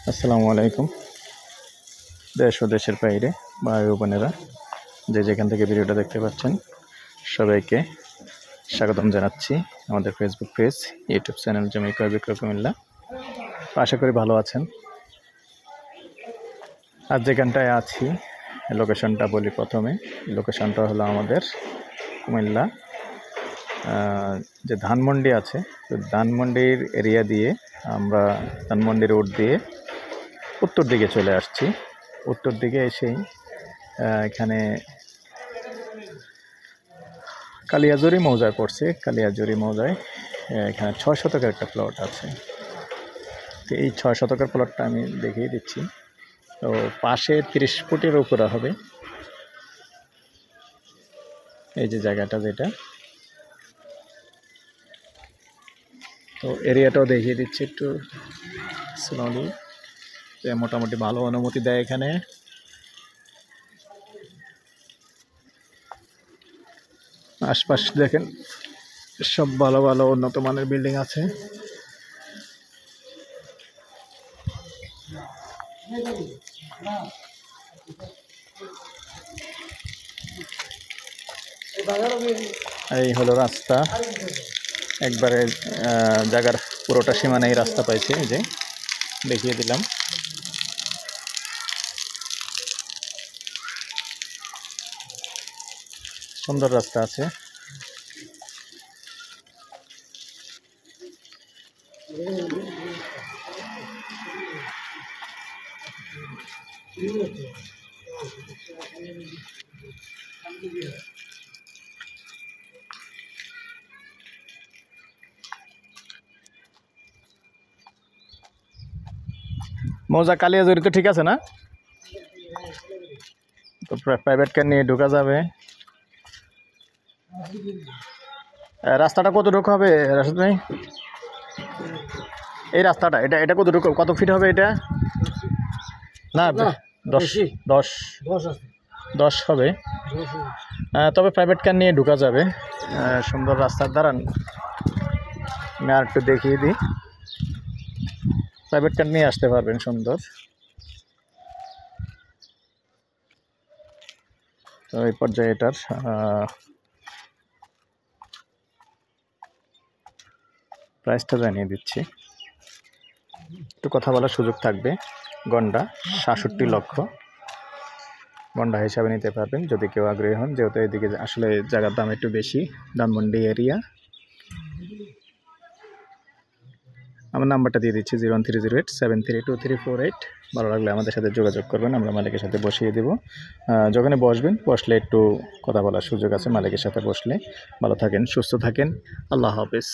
আসসালামু আলাইকুম। দেশ ও দেশের বাইরে ভাই ও বোনেরা যে যেখান থেকে ভিডিওটা দেখতে পাচ্ছেন সবাইকে স্বাগতম জানাচ্ছি আমাদের ফেসবুক পেজ, ইউটিউব চ্যানেল জমি ক্রয় বিক্রয় কুমিল্লা। আশা করি ভালো আছেন। আর যেখানটায় আছি লোকেশনটা বলি প্রথমে। লোকেশনটা হলো আমাদের কুমিল্লা যে ধানমন্ডি আছে, তো ধানমন্ডির এরিয়া দিয়ে আমরা ধানমন্ডি রোড দিয়ে উত্তর দিকে চলে আসছি। উত্তর দিকে এসেই এখানে কালিয়াজুরি মৌজায় পড়ছে। কালিয়াজুরি মৌজায় এখানে 6 শতকের একটা প্লট আছে। তো এই 6 শতকের প্লটটা আমি দেখিয়ে দিচ্ছি। তো পাশে 30 ফুটের উপরে হবে এই যে জায়গাটা, যেটা তো এরিয়াটাও দেখিয়ে দিচ্ছি একটু স্লোলি। মোটামুটি ভালো অনুমতি দেয় এখানে। আশপাশ দেখেন সব ভালো ভালো উন্নত মানের বিল্ডিং আছে। এই হলো রাস্তা, একবারে জায়গার পুরোটা সীমানায় রাস্তা পাইছে, এই যে দেখিয়ে দিলাম। সুন্দর রাস্তা আছে। মৌজা কালিয়াজুরি তো ঠিক আছে না? তো প্রাইভেট কার নিয়ে ঢোকা যাবে। রাস্তাটা কতটুকু হবে রাশিদ ভাই? এই রাস্তাটা এটা এটা কতটুকু, কত ফিট হবে এটা? না 10 হবে। তবে প্রাইভেট কার নিয়ে ঢোকা যাবে। সুন্দর রাস্তার দাঁড়ান আমি আর একটু দেখিয়ে দিই। প্রাইভেট কার নিয়ে আসতে পারবেন সুন্দর। তো এই পর্যায়ে এটার প্রাইসটা জানিয়ে দিচ্ছি, একটু কথা বলার সুযোগ থাকবে। গন্ডা 67 লক্ষ গন্ডা হিসাবে নিতে পারবেন যদি কেউ আগ্রহী হন, যেহেতু এদিকে আসলে জায়গার দাম একটু বেশি, ধানমন্ডি এরিয়া। আমার নাম্বারটা দিয়ে দিচ্ছি 01308732348। ভালো লাগলে আমাদের সাথে যোগাযোগ করবেন, আমরা মালিকের সাথে বসিয়ে দেব। যখনই বসবেন, বসলে একটু কথা বলার সুযোগ আছে মালিকের সাথে বসলে। ভালো থাকেন, সুস্থ থাকেন, আল্লাহ হাফেজ।